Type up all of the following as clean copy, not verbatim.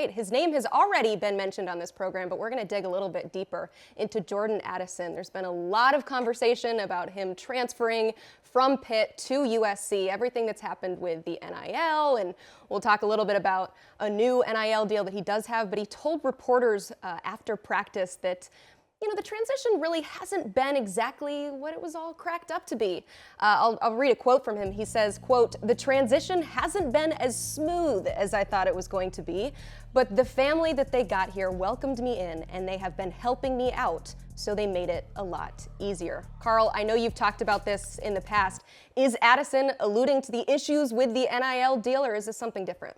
right. His name has already been mentioned on this program, but we're going to dig a little bit deeper into Jordan Addison. There's been a lot of conversation about him transferring from Pitt to USC, everything that's happened with the NIL, and we'll talk a little bit about a new NIL deal that he does have, but he told reporters after practice that the transition really hasn't been exactly what it was all cracked up to be. I'll read a quote from him. He says, quote, "The transition hasn't been as smooth as I thought it was going to be, but the family that they got here welcomed me in and they have been helping me out, so they made it a lot easier." Carl, I know you've talked about this in the past. Is Addison alluding to the issues with the NIL deal, or is this something different?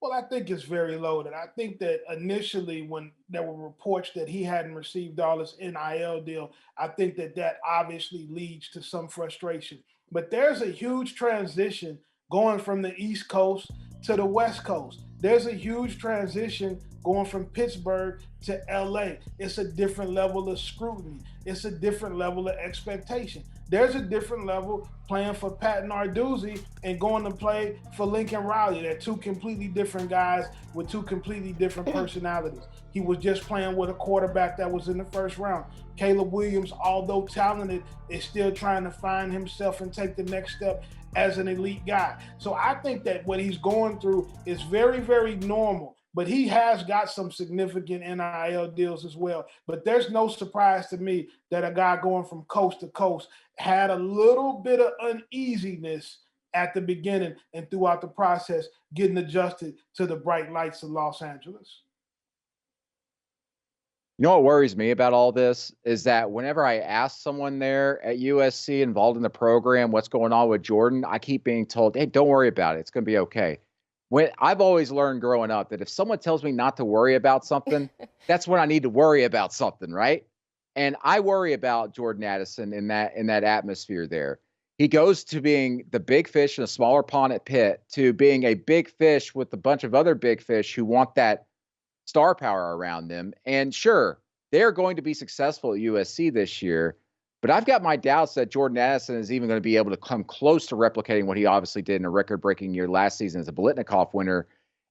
Well, I think it's very loaded. I think that initially, when there were reports that he hadn't received all his NIL deal, I think that that obviously leads to some frustration. But there's a huge transition going from the East Coast to the West Coast. There's a huge transition going from Pittsburgh to LA. It's a different level of scrutiny. It's a different level of expectation. There's a different level playing for Pat Narduzzi and going to play for Lincoln Riley. They're two completely different guys with two completely different personalities. He was just playing with a quarterback that was in the first round. Caleb Williams, although talented, is still trying to find himself and take the next step as an elite guy. So I think that what he's going through is very, very normal. But he has got some significant NIL deals as well. But there's no surprise to me that a guy going from coast to coast had a little bit of uneasiness at the beginning and throughout the process, getting adjusted to the bright lights of Los Angeles. You know what worries me about all this is that whenever I ask someone there at USC involved in the program what's going on with Jordan, I keep being told, hey, don't worry about it. It's going to be okay. When I've always learned growing up that if someone tells me not to worry about something, that's when I need to worry about something, right? And I worry about Jordan Addison in that atmosphere there. He goes to being the big fish in a smaller pond at Pitt to being a big fish with a bunch of other big fish who want that star power around them. And sure, they're going to be successful at USC this year, but I've got my doubts that Jordan Addison is even going to be able to come close to replicating what he obviously did in a record-breaking year last season as a Biletnikoff winner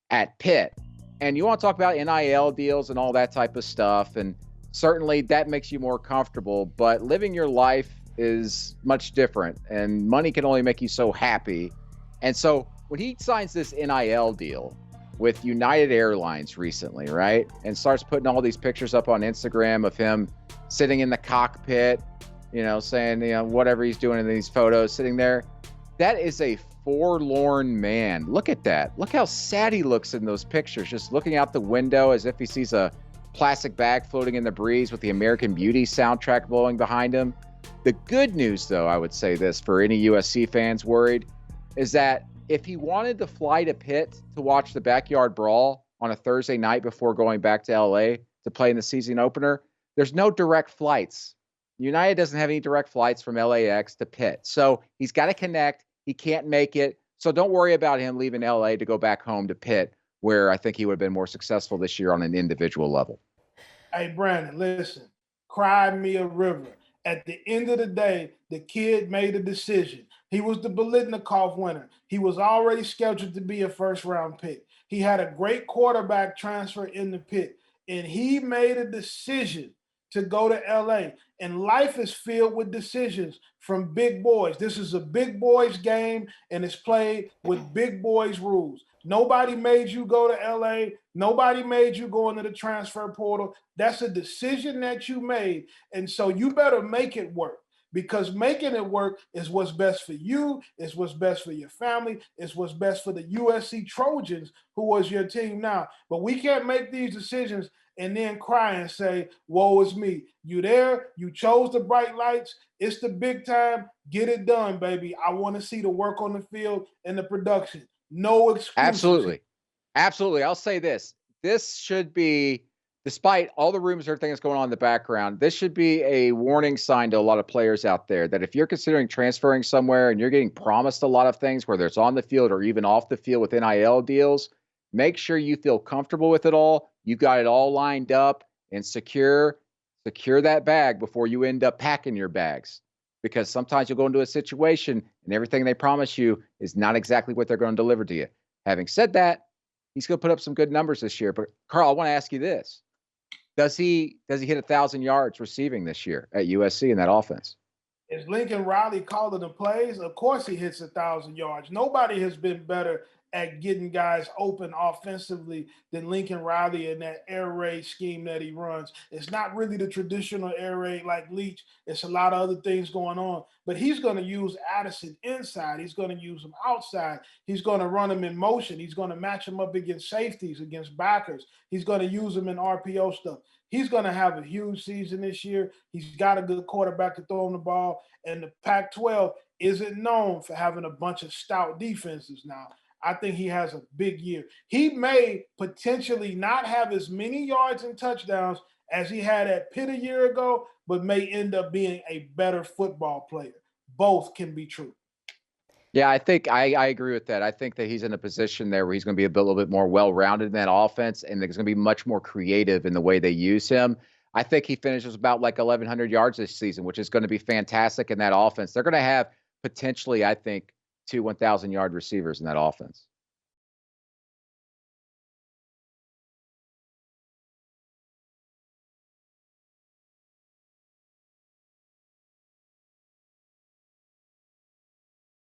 at Pitt. And you want to talk about NIL deals and all that type of stuff, and certainly that makes you more comfortable, but living your life is much different, and money can only make you so happy. And so when he signs this NIL deal with United Airlines recently, right, and starts putting all these pictures up on Instagram of him sitting in the cockpit, saying, whatever he's doing in these photos, sitting there, that is a forlorn man. Look at that. Look how sad he looks in those pictures, just looking out the window as if he sees a plastic bag floating in the breeze with the American Beauty soundtrack blowing behind him. The good news, though, I would say this for any USC fans worried, is that if he wanted to fly to Pitt to watch the backyard brawl on a Thursday night before going back to LA to play in the season opener, there's no direct flights. United doesn't have any direct flights from LAX to Pitt. So he's got to connect. He can't make it. So don't worry about him leaving LA to go back home to Pitt, where I think he would have been more successful this year on an individual level. Hey, Brandon, listen, cry me a river. At the end of the day, the kid made a decision. He was the Biletnikoff winner. He was already scheduled to be a first-round pick. He had a great quarterback transfer in the Pitt, and he made a decision to go to LA. And life is filled with decisions from big boys. This is a big boys game, and it's played with big boys rules. Nobody made you go to LA. Nobody made you go into the transfer portal. That's a decision that you made. And so you better make it work, because making it work is what's best for you, is what's best for your family, is what's best for the USC Trojans, who was your team now. But we can't make these decisions and then cry and say, woe is me. You there, you chose the bright lights. It's the big time. Get it done, baby. I want to see the work on the field and the production. No excuses. Absolutely. Absolutely. I'll say this. This should be, despite all the rumors, everything that's going on in the background, this should be a warning sign to a lot of players out there that if you're considering transferring somewhere and you're getting promised a lot of things, whether it's on the field or even off the field with NIL deals, make sure you feel comfortable with it all. You got it all lined up and secure that bag before you end up packing your bags. Because sometimes you'll go into a situation and everything they promise you is not exactly what they're going to deliver to you. Having said that, he's going to put up some good numbers this year. But Carl, I want to ask you this: does he hit 1,000 yards receiving this year at USC in that offense? Is Lincoln Riley calling the plays? Of course he hits 1,000 yards. Nobody has been better at getting guys open offensively than Lincoln Riley in that air raid scheme that he runs. It's not really the traditional air raid like Leach. It's a lot of other things going on. But he's going to use Addison inside. He's going to use him outside. He's going to run him in motion. He's going to match him up against safeties, against backers. He's going to use him in RPO stuff. He's going to have a huge season this year. He's got a good quarterback to throw him the ball. And the Pac-12 isn't known for having a bunch of stout defenses now. I think he has a big year. He may potentially not have as many yards and touchdowns as he had at Pitt a year ago, but may end up being a better football player. Both can be true. Yeah, I think I agree with that. I think that he's in a position there where he's going to be a little bit more well-rounded in that offense, and there's going to be much more creative in the way they use him. I think he finishes about like 1,100 yards this season, which is going to be fantastic in that offense. They're going to have potentially, I think, 2 1,000-yard receivers in that offense.